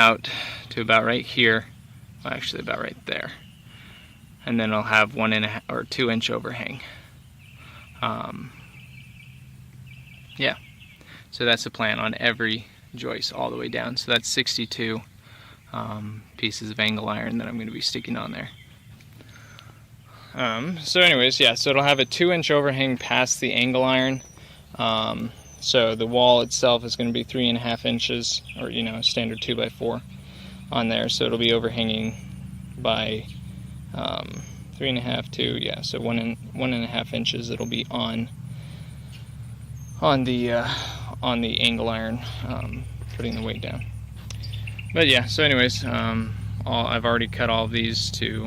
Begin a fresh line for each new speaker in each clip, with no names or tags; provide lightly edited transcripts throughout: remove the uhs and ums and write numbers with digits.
out to about right here, well, actually about right there, and then I'll have 1.5 or 2 inch overhang. Yeah, so that's the plan on every joist all the way down. So that's 62 pieces of angle iron that I'm going to be sticking on there. So anyways, yeah, so it'll have a 2 inch overhang past the angle iron. So the wall itself is going to be 3.5 inches, or standard 2x4 on there. So it'll be overhanging by 3.5 to, yeah, so 1.5 inches. It'll be on the angle iron, putting the weight down. But yeah, so anyways, I've already cut all of these to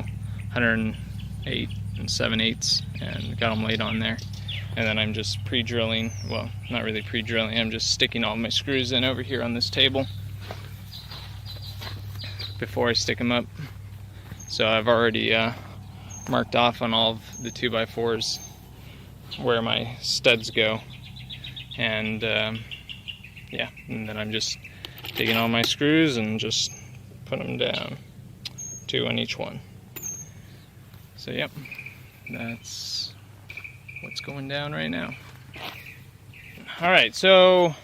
108 7/8 and got them laid on there. And then I'm just pre-drilling, well, not really pre-drilling, I'm just sticking all my screws in over here on this table before I stick them up. So I've already marked off on all of the 2x4s where my studs go. And yeah, and then I'm just taking all my screws and just putting them down, 2 on each one. So yep, that's what's going down right now. Alright, so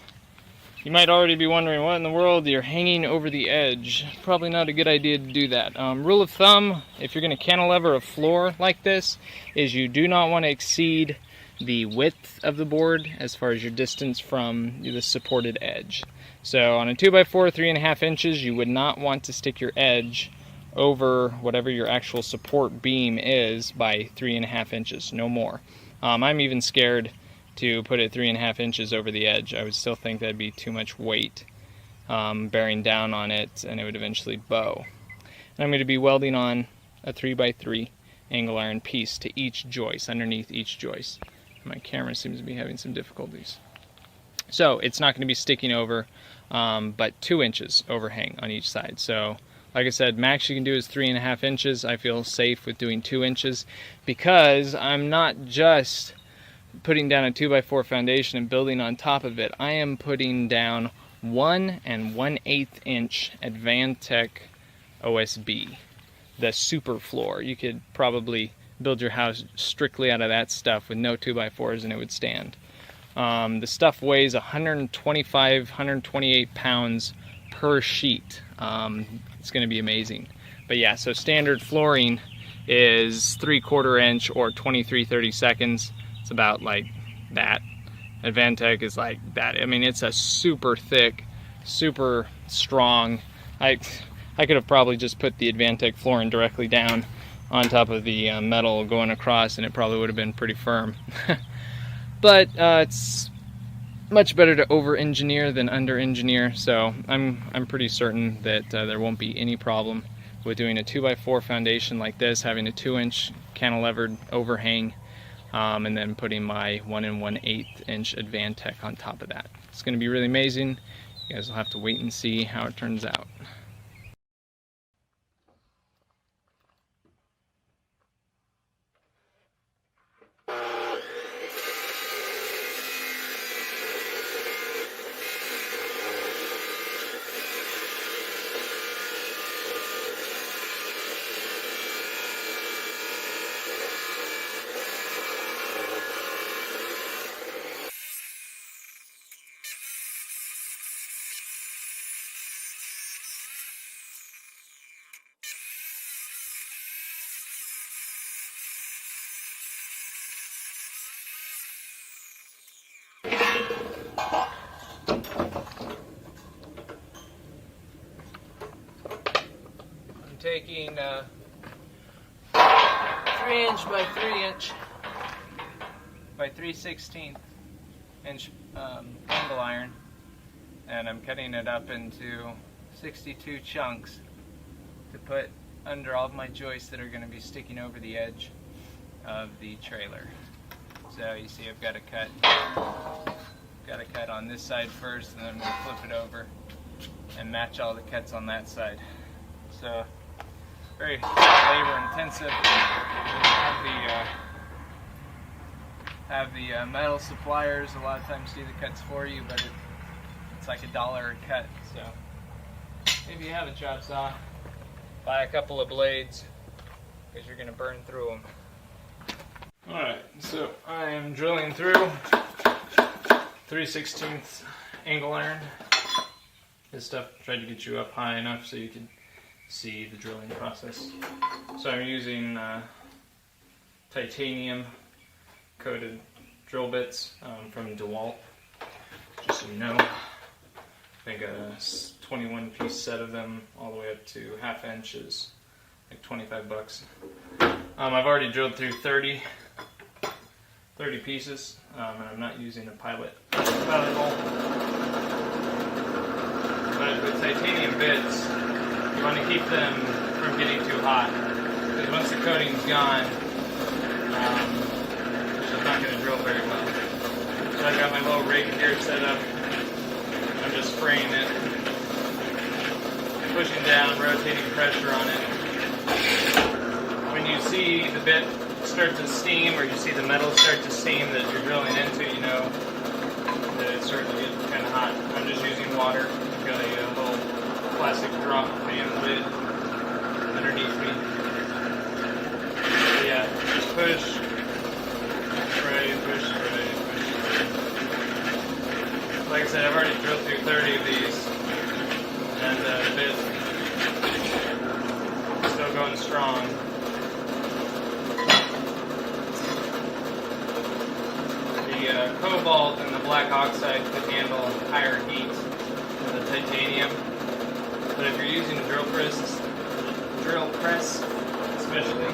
you might already be wondering, what in the world, you're hanging over the edge. Probably not a good idea to do that. Rule of thumb, if you're going to cantilever a floor like this, is you do not want to exceed the width of the board as far as your distance from the supported edge. So on a 2x4, 3.5 inches, you would not want to stick your edge over whatever your actual support beam is by 3.5 inches, no more. I'm even scared to put it 3.5 inches over the edge. I would still think that'd be too much weight bearing down on it, and it would eventually bow. And I'm going to be welding on a 3x3 angle iron piece to each joist, underneath each joist. My camera seems to be having some difficulties. So it's not going to be sticking over, but 2 inches overhang on each side. So like I said, max you can do is 3.5 inches. I feel safe with doing 2 inches because I'm not just putting down a 2x4 foundation and building on top of it. I am putting down 1 1/8 inch Advantech OSB, the super floor. You could probably build your house strictly out of that stuff with no 2x4s and it would stand. The stuff weighs 125, 128 pounds per sheet. It's going to be amazing. But yeah, so standard flooring is 3/4 inch or 23/32. It's about like that. Advantech is like that. I mean, it's a super thick, super strong. I could have probably just put the Advantech flooring directly down on top of the metal going across, and it probably would have been pretty firm. But it's much better to over-engineer than under-engineer, so I'm pretty certain that there won't be any problem with doing a 2x4 foundation like this, having a 2 inch cantilevered overhang, and then putting my 1 1/8 inch Advantech on top of that. It's going to be really amazing. You guys will have to wait and see how it turns out. Taking 3 inch by 3 inch by 3/16 inch angle iron, and I'm cutting it up into 62 chunks to put under all of my joists that are going to be sticking over the edge of the trailer. So you see I've got to cut on this side first, and then we'll flip it over and match all the cuts on that side. So very labor intensive. Have the metal suppliers a lot of times do the cuts for you, but it's like $1 a cut. So if you have a chop saw, buy a couple of blades because you're going to burn through them. Alright, so I am drilling through 3/16 angle iron. This stuff tried to get you up high enough so you can see the drilling process. So I'm using titanium coated drill bits from DeWalt. Just so you know, I got a 21 piece set of them all the way up to 1/2 inch is like 25 bucks. I've already drilled through 30 pieces, and I'm not using a pilot hole. But with titanium bits, you want to keep them from getting too hot, because once the coating's gone, it's not going to drill very well. So I've got my little rig here set up. I'm just spraying it, pushing down, rotating pressure on it. When you see the bit start to steam, or you see the metal start to steam that you're drilling into, you know that it's starting to get kind of hot. I'm just using water. I've got a little plastic drop fan lid underneath me. So yeah, just push, spray, push, spray, push, spray. Like I said, I've already drilled through 30 of these, and the bit is still going strong. The cobalt and the black oxide could handle higher heat than the titanium, but if you're using a drill press especially,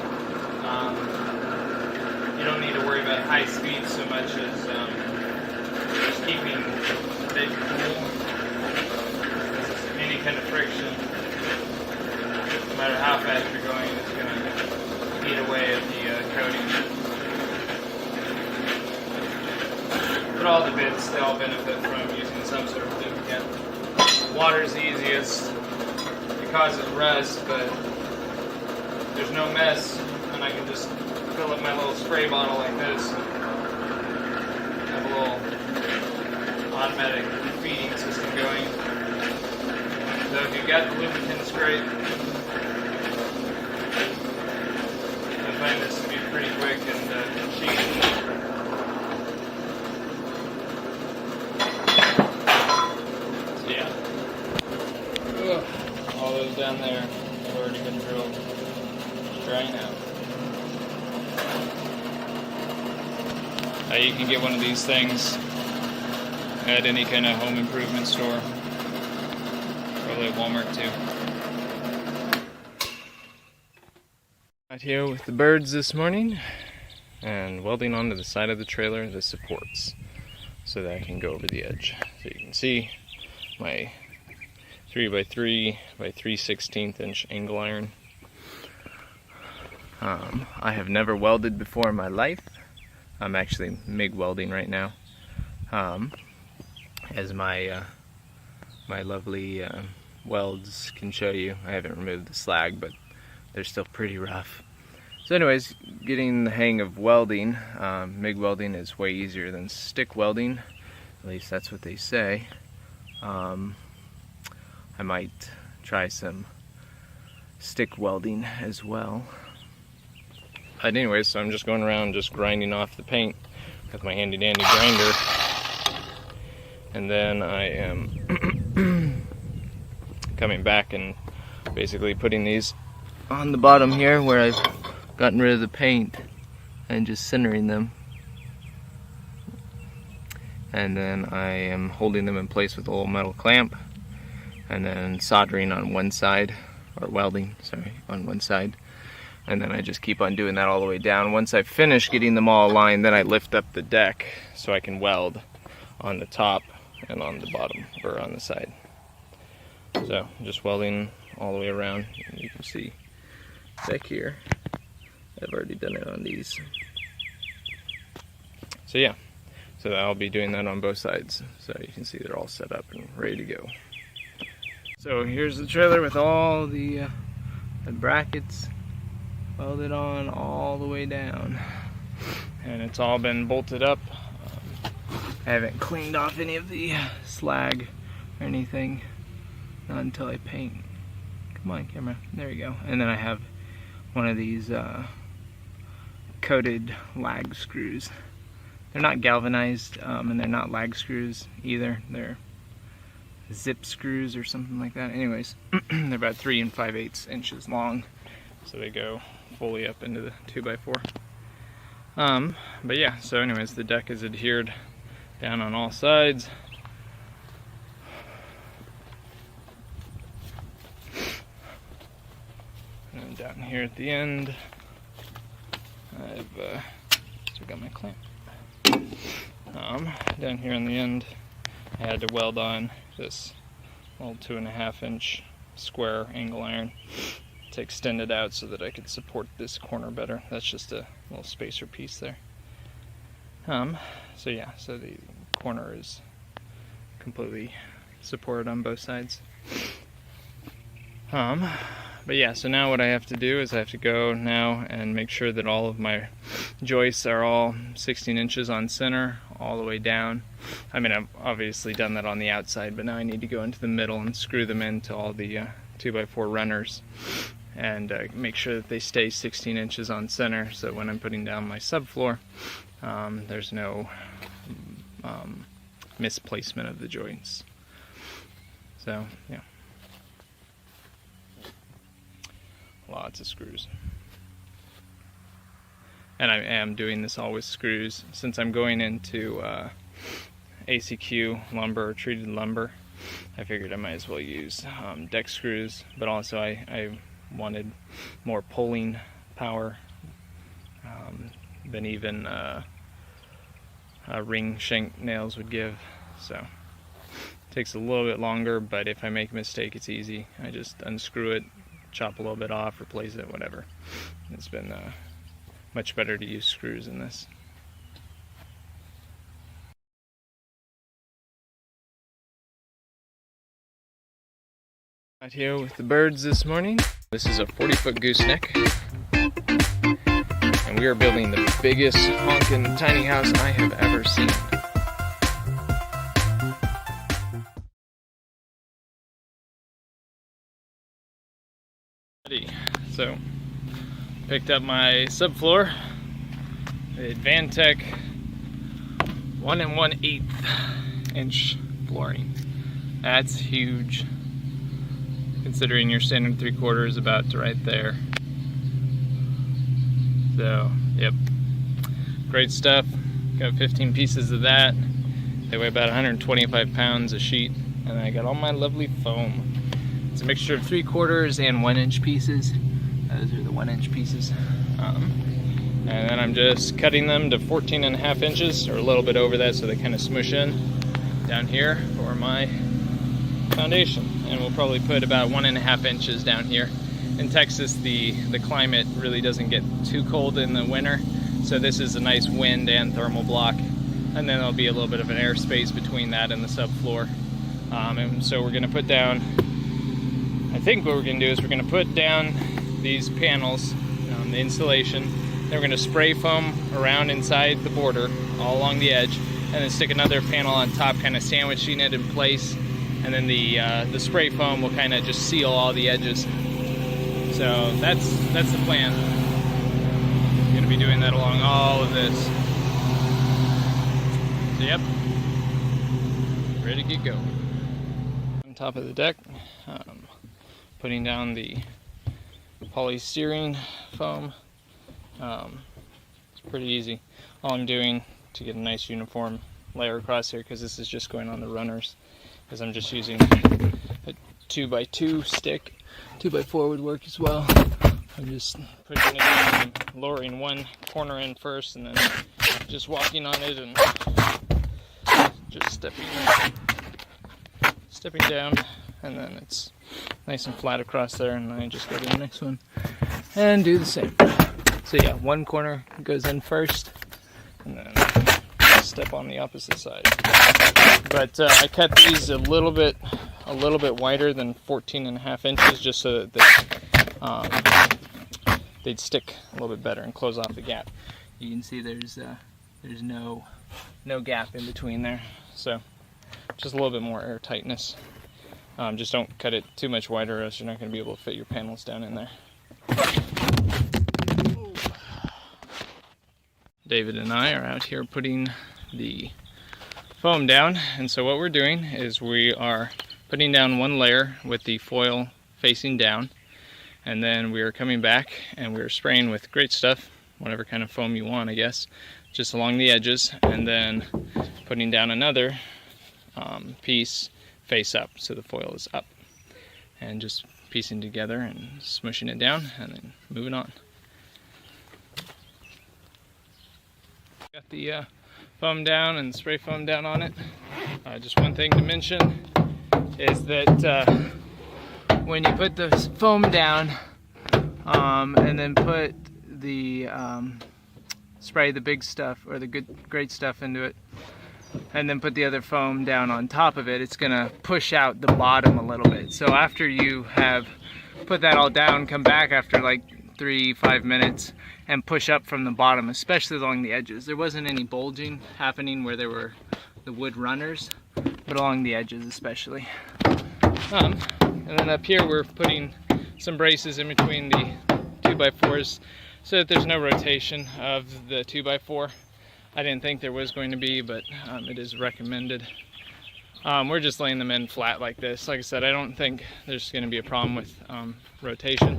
you don't need to worry about high speed so much as just keeping the bit cool. Any kind of friction, no matter how fast you're going, is going to eat away at the coating. But all the bits, they all benefit from using some sort of lubricant. Water's the easiest. It causes rust, but there's no mess, and I can just fill up my little spray bottle like this. Have a little automatic feeding system going. So if you've got the lubricant, it's great. I find this to be pretty quick and cheap. All those down there have already been drilled. Just drying out. You can get one of these things at any kind of home improvement store. Probably at Walmart too. Out here with the birds this morning and welding onto the side of the trailer the supports so that I can go over the edge. So you can see my 3x3 by 3/16 inch angle iron. I have never welded before in my life. I'm actually MIG welding right now. As my my lovely welds can show you. I haven't removed the slag, but they're still pretty rough. So anyways, getting the hang of welding, MIG welding is way easier than stick welding. At least that's what they say. I might try some stick welding as well. But anyways, so I'm just going around just grinding off the paint with my handy dandy grinder. And then I am coming back and basically putting these on the bottom here where I've gotten rid of the paint and just centering them. And then I am holding them in place with a little metal clamp. And then soldering on one side, or welding, sorry, on one side. And then I just keep on doing that all the way down. Once I finish getting them all aligned, then I lift up the deck so I can weld on the top and on the bottom, or on the side. So, just welding all the way around. You can see back here, I've already done it on these. So yeah, so I'll be doing that on both sides. So you can see they're all set up and ready to go. So here's the trailer with all the brackets welded on all the way down. And it's all been bolted up. I haven't cleaned off any of the slag or anything, not until I paint. Come on, camera. There you go. And then I have one of these coated lag screws. They're not galvanized, and they're not lag screws either. They're zip screws or something like that. Anyways, they're about 3 5/8 inches long, so they go fully up into the 2x4. But yeah, so anyways, the deck is adhered down on all sides. And then down here at the end, I've still got my clamp. Down here on the end, I had to weld on this little 2.5 inch square angle iron to extend it out so that I could support this corner better. That's just a little spacer piece there. So yeah, so the corner is completely supported on both sides. But yeah, so now what I have to do is I have to go now and make sure that all of my joists are all 16 inches on center all the way down. I mean, I've obviously done that on the outside, but now I need to go into the middle and screw them into all the 2x4 runners and make sure that they stay 16 inches on center, so when I'm putting down my subfloor, there's no misplacement of the joints. So yeah, lots of screws. And I am doing this all with screws since I'm going into ACQ lumber or treated lumber. I figured I might as well use deck screws, but also I wanted more pulling power than even ring shank nails would give. So it takes a little bit longer, but if I make a mistake, it's easy. I just unscrew it, chop a little bit off, replace it, whatever. It's been much better to use screws in this. Out here with the birds this morning. This is a 40-foot gooseneck, and we are building the biggest honkin' tiny house I have ever seen. So, picked up my subfloor, the Advantech 1 1/8 inch flooring. That's huge, considering your standard 3/4 is about to right there. So, yep, great stuff. Got 15 pieces of that. They weigh about 125 pounds a sheet, and I got all my lovely foam. It's a mixture of 3/4 and 1 inch pieces. Those are the 1 inch pieces. And then I'm just cutting them to 14.5 inches, or a little bit over that, so they kind of smush in down here for my foundation. And we'll probably put about 1.5 inches down here. In Texas, the climate really doesn't get too cold in the winter, so this is a nice wind and thermal block. And then there'll be a little bit of an airspace between that and the subfloor. And so we're gonna put down, I think what we're gonna do is we're gonna put down these panels on the insulation. Then we're gonna spray foam around inside the border, all along the edge, and then stick another panel on top, kind of sandwiching it in place. And then the spray foam will kind of just seal all the edges. So that's the plan. I'm gonna be doing that along all of this. So yep, ready to get going. On top of the deck, putting down the polystyrene foam. It's pretty easy. All I'm doing to get a nice uniform layer across here, because this is just going on the runners, is I'm just using a 2x2 stick. 2x4 would work as well. I'm just putting it in and lowering one corner in first, and then just walking on it and just stepping down, and then it's nice and flat across there, and then I just go to the next one and do the same. So yeah, one corner goes in first, and then step on the opposite side. But I cut these a little bit wider than 14.5 inches, just so that they'd stick a little bit better and close off the gap. You can see there's no gap in between there, so just a little bit more air tightness. Just don't cut it too much wider, or else you're not going to be able to fit your panels down in there. David and I are out here putting the foam down, and so what we're doing is we are putting down one layer with the foil facing down, and then we are coming back and we're spraying with Great Stuff, whatever kind of foam you want, I guess, just along the edges, and then putting down another piece face up, so the foil is up, and just piecing together and smushing it down and then moving on. Got the foam down and spray foam down on it. Just one thing to mention is that when you put the foam down and then put the spray the big stuff or the Great Stuff into it, and then put the other foam down on top of it, it's gonna push out the bottom a little bit. So after you have put that all down, come back after like 3-5 minutes and push up from the bottom, especially along the edges. There wasn't any bulging happening where there were the wood runners, but along the edges especially. And then up here we're putting some braces in between the 2x4s so that there's no rotation of the 2x4. I didn't think there was going to be, but it is recommended. We're just laying them in flat like this. Like I said, I don't think there's going to be a problem with rotation.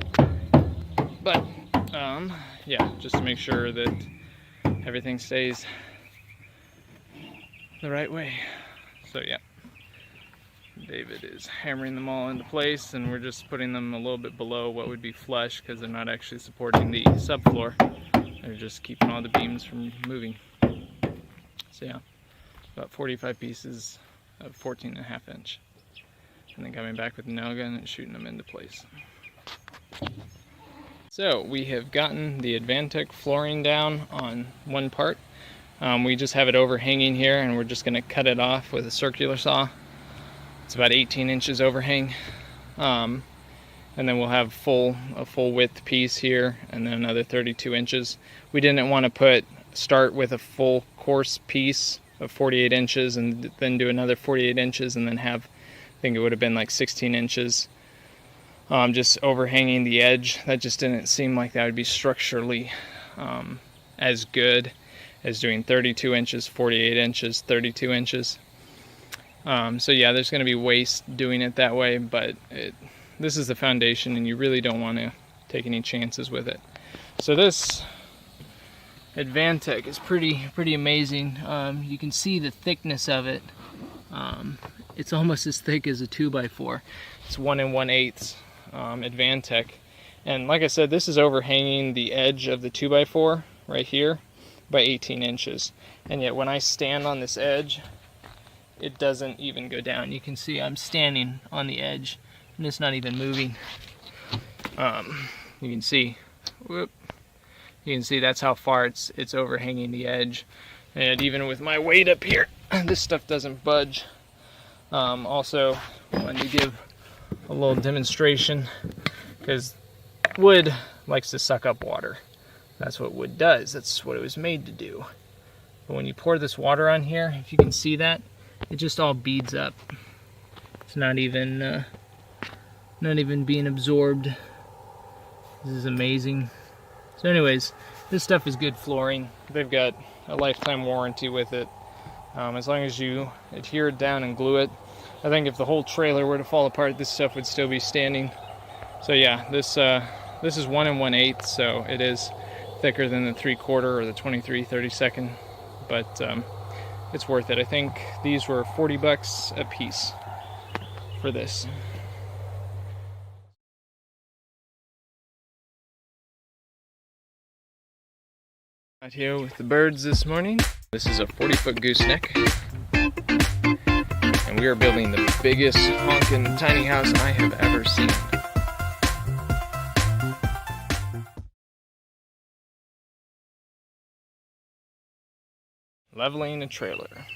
But yeah, just to make sure that everything stays the right way. So yeah, David is hammering them all into place, and we're just putting them a little bit below what would be flush because they're not actually supporting the subfloor. They're just keeping all the beams from moving. So yeah, about 45 pieces of 14.5 inch. And then coming back with the nail gun and shooting them into place. So we have gotten the Advantech flooring down on one part. We just have it overhanging here, and we're just going to cut it off with a circular saw. It's about 18 inches overhang. And then we'll have a full width piece here, and then another 32 inches. We didn't want to start with a full course piece of 48 inches and then do another 48 inches and then have, I think it would have been like 16 inches just overhanging the edge. That just didn't seem like that would be structurally as good as doing 32 inches, 48 inches, 32 inches. So yeah, there's going to be waste doing it that way, but this is the foundation and you really don't want to take any chances with it. So this Advantech is pretty amazing. You can see the thickness of it. It's almost as thick as a 2x4. It's 1 1/8 Advantech, and like I said, this is overhanging the edge of the 2x4 right here by 18 inches, and yet when I stand on this edge, it doesn't even go down. You can see I'm standing on the edge and it's not even moving. You can see, you can see that's how far it's overhanging the edge, and even with my weight up here, this stuff doesn't budge. Also, I wanted to give a little demonstration because wood likes to suck up water. That's what wood does. That's what it was made to do. But when you pour this water on here, if you can see that, it just all beads up. It's not even being absorbed. This is amazing. So anyways, this stuff is good flooring. They've got a lifetime warranty with it. As long as you adhere it down and glue it. I think if the whole trailer were to fall apart, this stuff would still be standing. So yeah, this is 1 1/8, so it is thicker than the 3/4 or the 23/32, but it's worth it. I think these were $40 a piece for this. Out here with the birds this morning. This is a 40-foot gooseneck, and we are building the biggest honkin' tiny house I have ever seen. Leveling a trailer.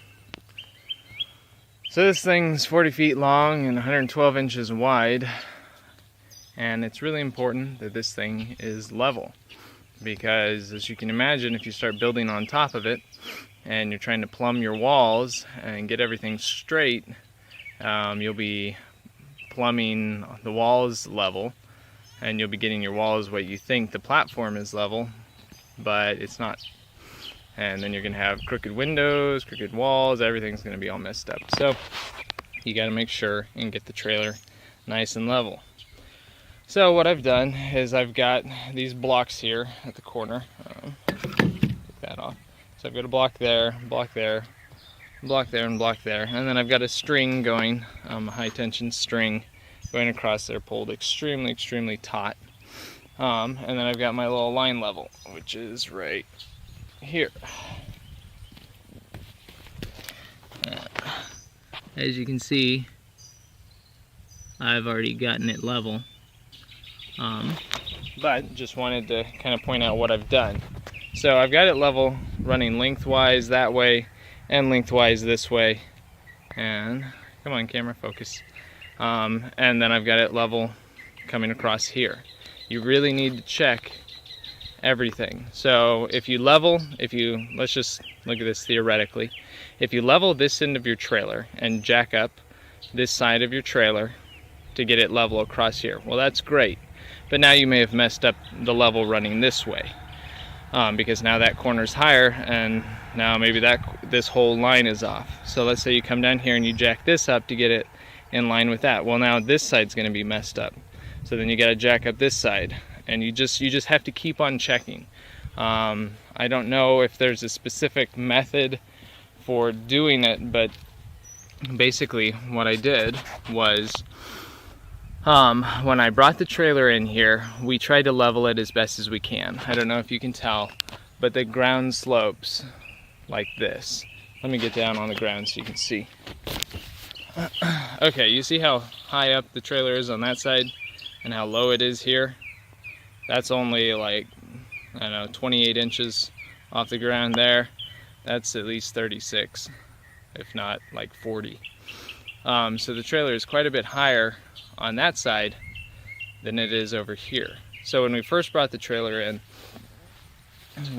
So this thing's 40 feet long and 112 inches wide, and it's really important that this thing is level, because as you can imagine, if you start building on top of it and you're trying to plumb your walls and get everything straight, you'll be plumbing the walls level, and you'll be getting your walls what you think the platform is level, but it's not. And then you're gonna have crooked windows, crooked walls, everything's gonna be all messed up. So you gotta make sure and get the trailer nice and level. So what I've done is I've got these blocks here at the corner. Take that off. So I've got a block there, block there, block there, and block there. And then I've got a string going, a high tension string going across there, pulled extremely, extremely taut. And then I've got my little line level, which is right here. As you can see, I've already gotten it level. But just wanted to kind of point out what I've done. So I've got it level running lengthwise that way and lengthwise this way. And come on, camera, focus. And then I've got it level coming across here. You really need to check everything. So if you level, let's just look at this theoretically. If you level this end of your trailer and jack up this side of your trailer to get it level across here, well, that's great. But now you may have messed up the level running this way, because now that corner's higher, and now maybe this whole line is off. So let's say you come down here and you jack this up to get it in line with that. Well, now this side's going to be messed up. So then you got to jack up this side, and you just have to keep on checking. I don't know if there's a specific method for doing it, but basically what I did was, when I brought the trailer in here, we tried to level it as best as we can. I don't know if you can tell, but the ground slopes like this. Let me get down on the ground so you can see. Okay, you see how high up the trailer is on that side and how low it is here? That's only like, I don't know, 28 inches off the ground there. That's at least 36, if not like 40. So the trailer is quite a bit higher on that side than it is over here. So when we first brought the trailer in,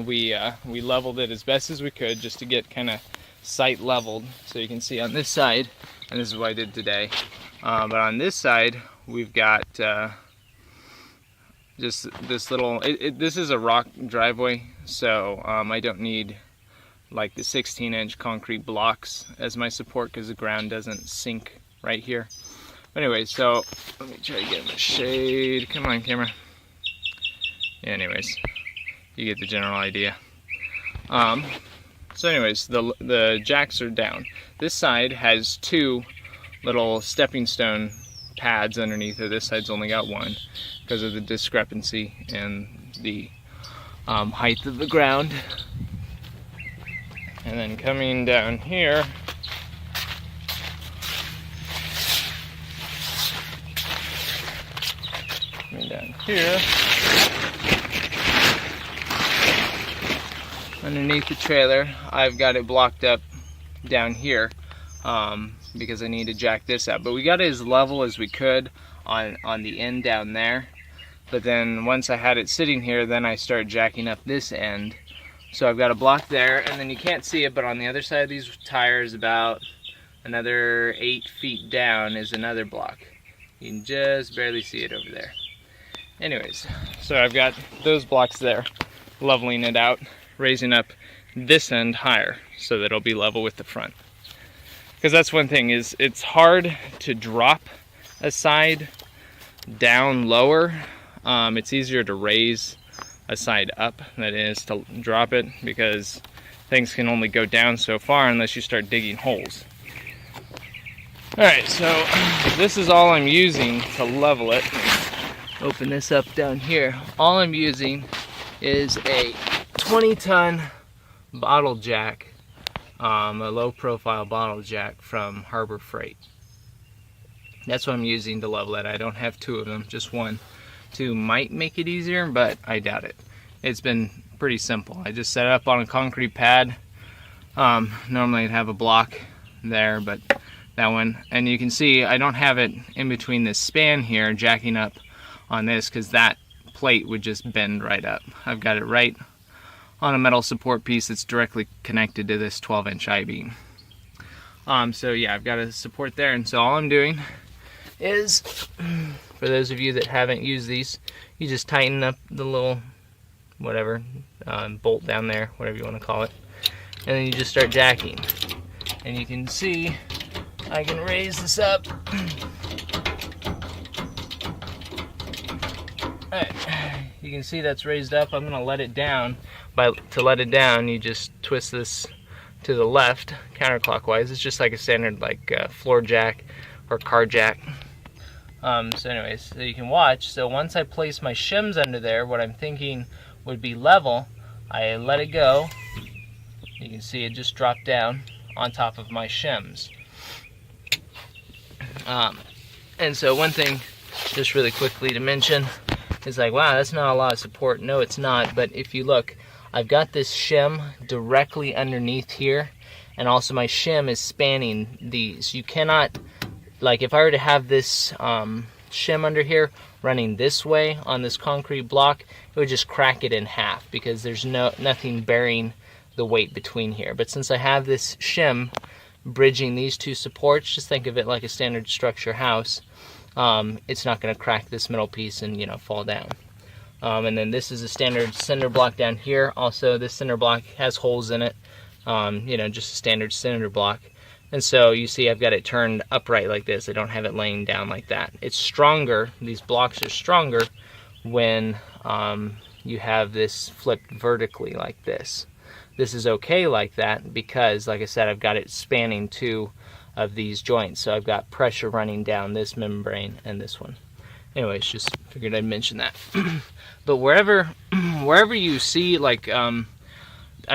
we leveled it as best as we could just to get kind of sight leveled. So you can see on this side, and this is what I did today, but on this side we've got just this little, this is a rock driveway, so I don't need like the 16-inch concrete blocks as my support because the ground doesn't sink right here. But anyway, so let me try to get in the shade. Come on, camera. Anyways, you get the general idea. So anyways, the jacks are down. This side has two little stepping stone pads underneath it. This side's only got one because of the discrepancy in the height of the ground. And then coming down here, underneath the trailer, I've got it blocked up down here because I need to jack this up. But we got it as level as we could on the end down there. But then once I had it sitting here, then I started jacking up this end. So I've got a block there, and then you can't see it, but on the other side of these tires, about another 8 feet down, is another block. You can just barely see it over there. Anyways, so I've got those blocks there, leveling it out, raising up this end higher so that it'll be level with the front. Because that's one thing, is it's hard to drop a side down lower. It's easier to raise a side up than it is to drop it, because things can only go down so far unless you start digging holes. Alright, so this is all I'm using to level it. Open this up down here. All I'm using is a 20-ton bottle jack, a low-profile bottle jack from Harbor Freight. That's what I'm using to level it. I don't have two of them, just one. Two might make it easier, but I doubt it. It's been pretty simple. I just set it up on a concrete pad. Normally I'd have a block there, but that one, and you can see I don't have it in between this span here jacking up on this, because that plate would just bend right up. I've got it right on a metal support piece that's directly connected to this 12-inch I-beam. So yeah, I've got a support there, and so all I'm doing
is, for those of you that haven't used these, you just tighten up the little whatever bolt down there, whatever you want to call it, and then you just start jacking. And you can see I can raise this up. Alright, you can see that's raised up. I'm going to let it down. To let it down, you just twist this to the left counterclockwise. It's just like a standard floor jack or car jack. So anyways, so you can watch. So once I place my shims under there, what I'm thinking would be level, I let it go. You can see it just dropped down on top of my shims. And so one thing, just really quickly to mention, is like, wow, that's not a lot of support. No, it's not. But if you look, I've got this shim directly underneath here, and also my shim is spanning these. You cannot, like if I were to have this shim under here running this way on this concrete block, it would just crack it in half because there's nothing bearing the weight between here. But since I have this shim bridging these two supports, just think of it like a standard structure house, it's not going to crack this middle piece and, you know, fall down. And then this is a standard cinder block down here. Also, this cinder block has holes in it, you know, just a standard cinder block. And so you see I've got it turned upright like this. I don't have it laying down like that. It's stronger, these blocks are stronger when you have this flipped vertically like this. This is okay like that because, like I said, I've got it spanning two of these joints. So I've got pressure running down this membrane and this one. Anyways, just figured I'd mention that. But wherever you see, like, I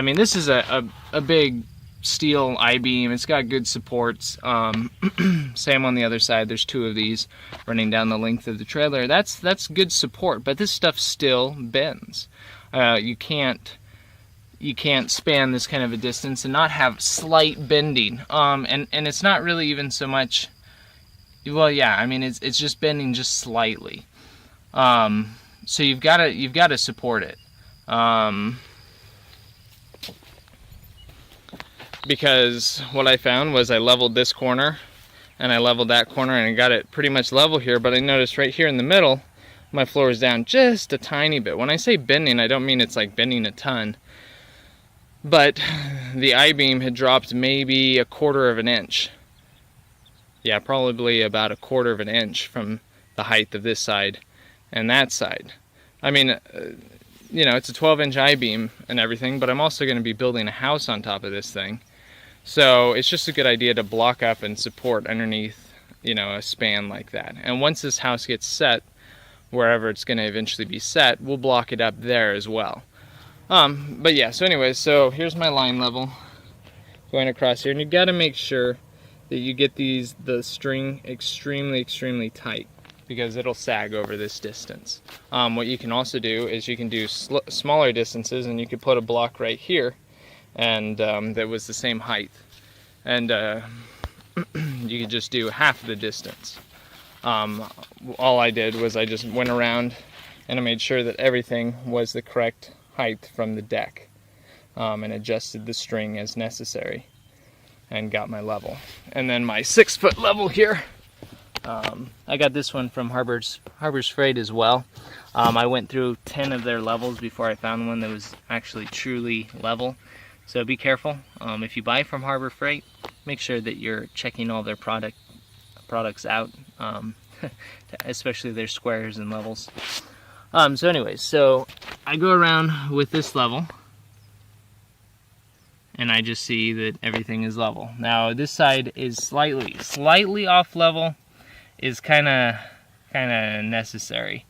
mean, this is a big steel I-beam. It's got good supports. Same on the other side. There's two of these running down the length of the trailer. That's good support, but this stuff still bends. You can't span this kind of a distance and not have slight bending. And it's not really even so much. Well, yeah, I mean it's just bending just slightly. So you've got to support it. Because what I found was I leveled this corner and I leveled that corner and I got it pretty much level here, but I noticed right here in the middle my floor is down just a tiny bit. When I say bending, I don't mean it's like bending a ton, but the I-beam had dropped maybe 1/4 of an inch. Yeah, probably about 1/4 of an inch from the height of this side and that side. I mean, you know, it's a 12-inch I-beam and everything, but I'm also going to be building a house on top of this thing. So it's just a good idea to block up and support underneath, you know, a span like that. And once this house gets set, wherever it's going to eventually be set, we'll block it up there as well. But yeah, so anyways, so here's my line level going across here, and you've got to make sure that you get the string extremely tight, because it'll sag over this distance. What you can also do is you can do smaller distances, and you could put a block right here, and that was the same height, and you could just do half the distance. All I did was I just went around and I made sure that everything was the correct height from the deck, and adjusted the string as necessary and got my level. And then my 6-foot level here, I got this one from Harbor's Freight as well. I went through 10 of their levels before I found one that was actually truly level. So be careful. If you buy from Harbor Freight, make sure that you're checking all their products out, especially their squares and levels. So anyways, so I go around with this level, and I just see that everything is level. Now this side is slightly off level, is kind of necessary.